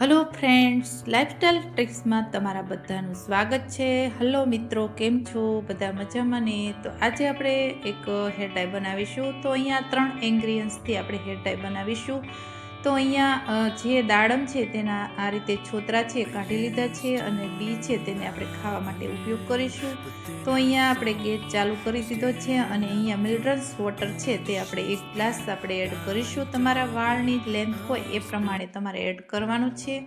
Hello friends, lifestyle ટ્રિક્સમાં તમારા બધાનું સ્વાગત છે. હલો મિત્રો, કેમ છો? બધા મજામાં ને? તો આજે આપણે એક હેર ટાઈ બનાવીશું. તો અહીંયા 3 ઇન્ગ્રીડિયન્ટ્સથી આપણે હેર ટાઈ બનાવીશું. તો અહીંયા જે દાડમ છે તેના આ રીતે છોતરા છે કાઢી લીધા છે અને બી છે તેને આપણે ખાવા માટે ઉપયોગ કરીશું. તો અહીંયા આપણે ગેસ ચાલુ કરી દીધો છે અને અહીંયા મિનરલ્સ વોટર છે તે આપણે 1 ગ્લાસ આપણે એડ કરીશું. તમારા વાળની લેન્થ હોય એ પ્રમાણે તમારે એડ કરવાનું છે.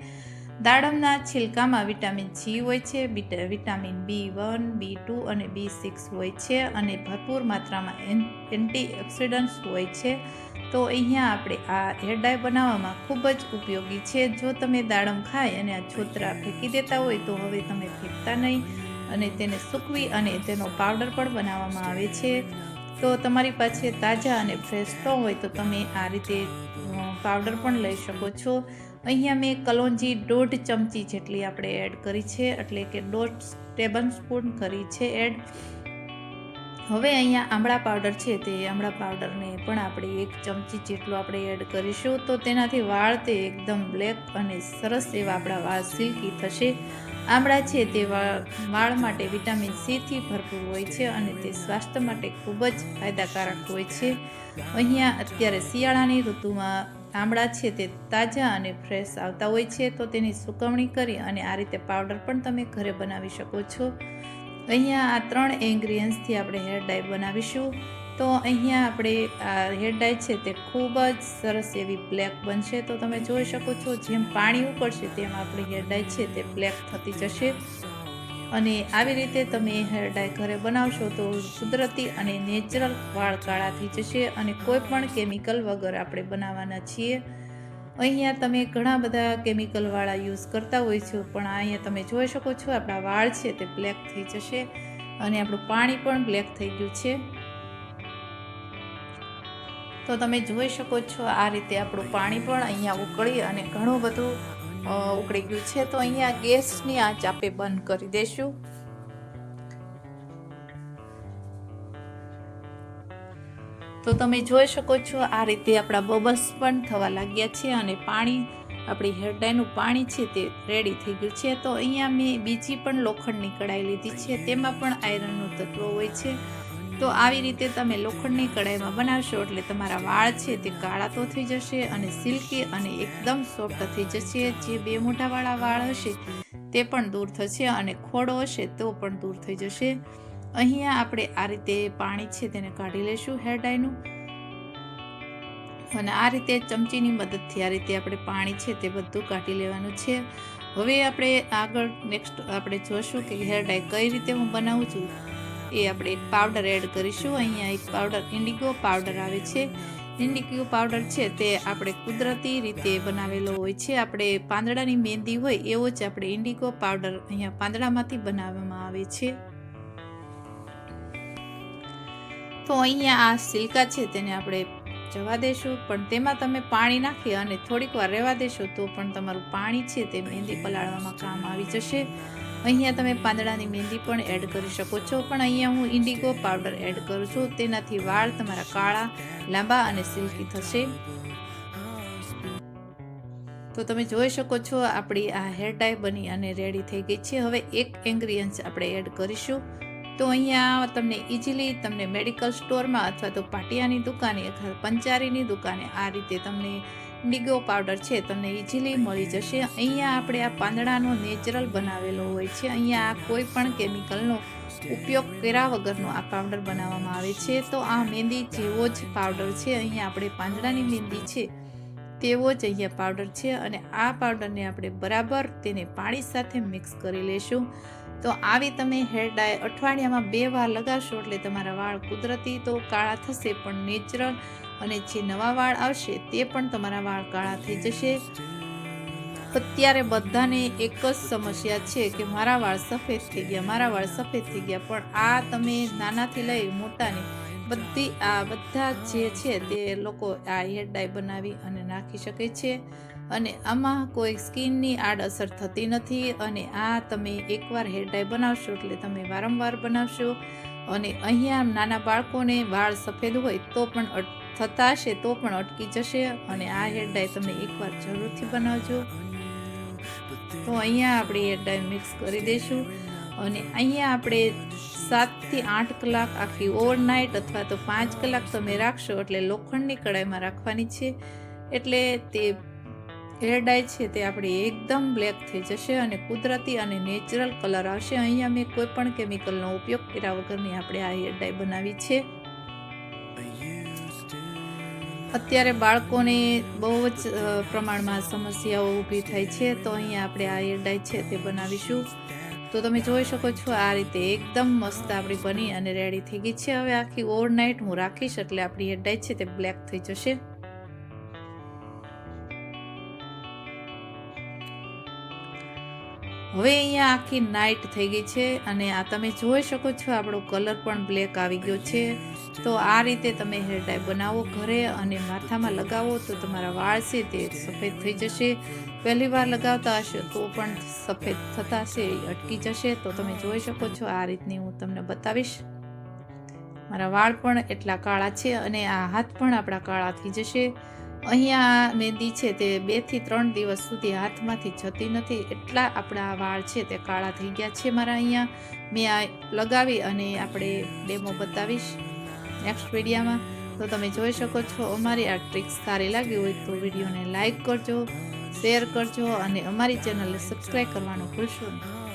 દાડમના છિલકામાં વિટામિન સી હોય છે, વિટામિન B1, B2 અને B6 હોય છે અને ભરપૂર માત્રામાં એન્ટીઓક્સિડન્ટ્સ હોય છે. તો અહીંયા આપણે આ હેર ડાય બનાવવામાં ખૂબ જ ઉપયોગી છે. જો તમે દાડમ ખાઈ અને આ છોતરા ફેંકી દેતા હોય તો હવે તમે ફેંકતા નહીં અને તેને સૂકવી અને તેનો પાવડર પણ બનાવવામાં આવે છે. તો તમારી પાસે તાજા અને ફ્રેશ ન હોય તો તમે આ રીતે પાવડર પણ લઈ શકો છો. અહીંયા મેં કલોંજી 1.5 ચમચી જેટલી આપણે એડ કરી છે, એટલે કે 1.5 ટેબલ સ્પૂન કરી છે એડ. હવે અહીંયા આમળા પાવડર છે તે આમળા પાવડરને પણ આપણે 1 ચમચી જેટલો આપણે એડ કરીશું. તો તેનાથી વાળ તે એકદમ બ્લેક અને સરસ એવા આપણા વાળ સિલ્કી થશે. આમળા છે તે વાળ માટે વિટામિન સીથી ભરપૂર હોય છે અને તે સ્વાસ્થ્ય માટે ખૂબ જ ફાયદાકારક હોય છે. અહીંયા અત્યારે શિયાળાની ઋતુમાં આમળા છે તે તાજા અને ફ્રેશ આવતા હોય છે, તો તેની સુકવણી કરી અને આ રીતે પાવડર પણ તમે ઘરે બનાવી શકો છો. અહીંયા આ 3 ઇન્ગ્રીડિયન્ટ્સથી આપણે હેર ડાય બનાવીશું. તો અહીંયા આપણે આ હેર ડાય છે તે ખૂબ જ સરસ એવી બ્લેક બનશે. તો તમે જોઈ શકો છો જેમ પાણી ઉકળશે તેમ આપણી હેર ડાય છે તે બ્લેક થતી જશે. અને આવી રીતે તમે હેર ડાય ઘરે બનાવશો તો કુદરતી અને નેચરલ વાળ કાળા થઈ જશે અને કોઈ પણ કેમિકલ વગર આપણે બનાવવાના છીએ. અહીંયા તમે ઘણા બધા કેમિકલવાળા યુઝ કરતા હોય છો, પણ અહીંયા તમે જોઈ શકો છો આપણા વાળ છે તે બ્લેક થઈ જશે અને આપણું પાણી પણ બ્લેક થઈ ગયું છે. તો તમે જોઈ શકો છો આ રીતે આપણું પાણી પણ અહીંયા ઉકળી અને ઘણું બધું ઉકળી ગયું છે. તો અહીંયા ગેસની આંચ આપણે બંધ કરી દઈશું. તો તમે જોઈ શકો છો આ રીતે આપણા બબલ્સ પણ થવા લાગ્યા છે અને પાણી આપણી હેર ડાયનું પાણી છે તે રેડી થઈ ગયું છે. તો અહીંયા મેં બીજી પણ લોખંડની કડાઈ લીધી છે, તેમાં પણ આયરનનું તત્વ હોય છે. તો આવી રીતે તમે લોખંડની કડાઈમાં બનાવશો એટલે તમારા વાળ છે તે કાળા તો થઈ જશે અને સિલ્કી અને એકદમ સોફ્ટ થઈ જશે. જે 2 મોઢાવાળા વાળ હશે તે પણ દૂર થશે અને ખોડો હશે તો પણ દૂર થઈ જશે. અહીંયા આપણે આ રીતે પાણી છે તેને કાઢી લઈશું હેર ડાયનું અને આ રીતે ચમચીની મદદથી આ રીતે આપણે પાણી છે તે બધું કાઢી લેવાનું છે. હવે આપણે આગળ નેક્સ્ટ આપણે જોશું કે હેર ડાય કઈ રીતે હું બનાવું છું. એ આપણે એક પાવડર એડ કરીશું. અહીંયા એક પાવડર ઇન્ડિગો પાવડર આવે છે. ઇન્ડિગો પાવડર છે તે આપણે કુદરતી રીતે બનાવેલો હોય છે. આપણે પાંદડાની મહેંદી હોય એવો જ આપણે ઇન્ડિગો પાવડર અહીંયા પાંદડામાંથી બનાવવામાં આવે છે. તો અહીંયા આ સિલ્કા છે તેને આપણે જવા દેશું, પણ તેમાં તમે પાણી નાખી અને થોડીક વાર રહેવા દેશો તો પણ તમારું પાણી છે તે મહેંદી પલાળવામાં કામ આવી જશે. અહીંયા તમે પાંદડાની મહેંદી પણ એડ કરી શકો છો, પણ અહીંયા હું ઇન્ડિગો પાવડર એડ કરું છું. તેનાથી વાળ તમારા કાળા, લાંબા અને સિલ્કી થશે. તો તમે જોઈ શકો છો આપણી આ હેર ડાય બની અને રેડી થઈ ગઈ છે. હવે એક ઇન્ગ્રીડિયન્ટ આપણે એડ કરીશું. તો અહીંયા તમને ઇઝીલી તમને મેડિકલ સ્ટોરમાં અથવા તો પાટિયાની દુકાને અથવા પંચારીની દુકાને આ રીતે તમને ઇન્ડિગો પાવડર છે તમને ઇઝીલી મળી જશે. અહીંયા આપણે આ પાંદડાનો નેચરલ બનાવેલો હોય છે. અહીંયા આ કોઈ પણ કેમિકલનો ઉપયોગ કર્યા વગરનો આ પાવડર બનાવવામાં આવે છે. તો આ મહેંદી જેવો જ પાવડર છે. અહીંયા આપણે પાંદડાની મહેંદી છે તેવો જ અહીંયા પાવડર છે અને આ પાવડરને આપણે બરાબર તેને પાણી સાથે મિક્સ કરી લઈશું. તો આવી તમે હેર ડાય અઠવાડિયામાં 2 વાર લગાવશો એટલે તમારા વાળ કુદરતી તો કાળા થશે, પણ નેચરલ અને જે નવા વાળ આવશે તે પણ તમારા વાળ કાળા થઈ જશે. અત્યારે બધાને એક જ સમસ્યા છે કે મારા વાળ સફેદ થઈ ગયા, મારા વાળ સફેદ થઈ ગયા. પણ આ તમે નાનાથી લઈ મોટાને બધા જે છે તે લોકો આ હેર ડાય બનાવી અને નાખી શકે છે અને આમાં કોઈ સ્કિનની આડઅસર થતી નથી. અને આ તમે એકવાર હેર ડાય બનાવશો એટલે તમે વારંવાર બનાવશો. અને અહીંયા નાના બાળકોને વાળ સફેદ હોય તો પણ થતા હશે તો પણ અટકી જશે. અને આ હેર ડાય તમે એકવાર જરૂરથી બનાવજો. તો અહીંયા આપણે હેર ડાઈ મિક્સ કરી દઈશું અને અહીંયા આપણે 7 થી 8 કલાક આખી ઓવરનાઇટ અથવા તો 5 કલાક તમે રાખશો એટલે લોખંડની કડાઈમાં રાખવાની છે, એટલે તે હેર ડાઈ છે તે આપણી એકદમ બ્લેક થઈ જશે અને કુદરતી અને નેચરલ કલર આવશે. અહીંયા મેં કોઈ પણ કેમિકલનો ઉપયોગ કર્યા વગરની આપણે આ હેર ડાઈ બનાવી છે. અત્યારે બાળકોને બહુ જ પ્રમાણમાં સમસ્યાઓ ઊભી થાય છે, તો અહીંયા આપણે આ હેર ડાઈ છે તે બનાવીશું. તો તમે જોઈ શકો છો આ રીતે એકદમ મસ્ત આપણી બની અને રેડી થઈ ગઈ છે. હવે આખી ઓવરનાઇટ હું રાખીશ એટલે આપણી હેર ડાઈ છે તે બ્લેક થઈ જશે. હવે અહીંયા આખી નાઇટ થઈ ગઈ છે અને આ તમે જોઈ શકો છો આપણો કલર પણ બ્લેક આવી ગયો છે. તો આ રીતે તમે હેર ડાઈ બનાવો ઘરે અને માથામાં લગાવો તો તમારા વાળ છે તે સફેદ થઈ જશે. પહેલી વાર લગાવતા હશો તો પણ સફેદ થતા હશે, અટકી જશે. તો તમે જોઈ શકો છો આ રીતની હું તમને બતાવીશ. મારા વાળ પણ એટલા કાળા છે અને આ હાથ પણ આપણા કાળા થઈ જશે. અહીંયા મહેંદી છે તે 2 થી 3 દિવસ સુધી હાથમાંથી જતી નથી, એટલા આપણા વાળ છે તે કાળા થઈ ગયા છે મારા. અહીંયા મેં આ લગાવી અને આપણે ડેમો બતાવીશ નેક્સ્ટ વિડીયોમાં. તો તમે જોઈ શકો છો અમારી આ ટ્રિક્સ સારી લાગી હોય તો વિડીયોને લાઈક કરજો, શેર કરજો અને અમારી ચેનલને સબસ્ક્રાઈબ કરવાનું ભૂલશો નહીં.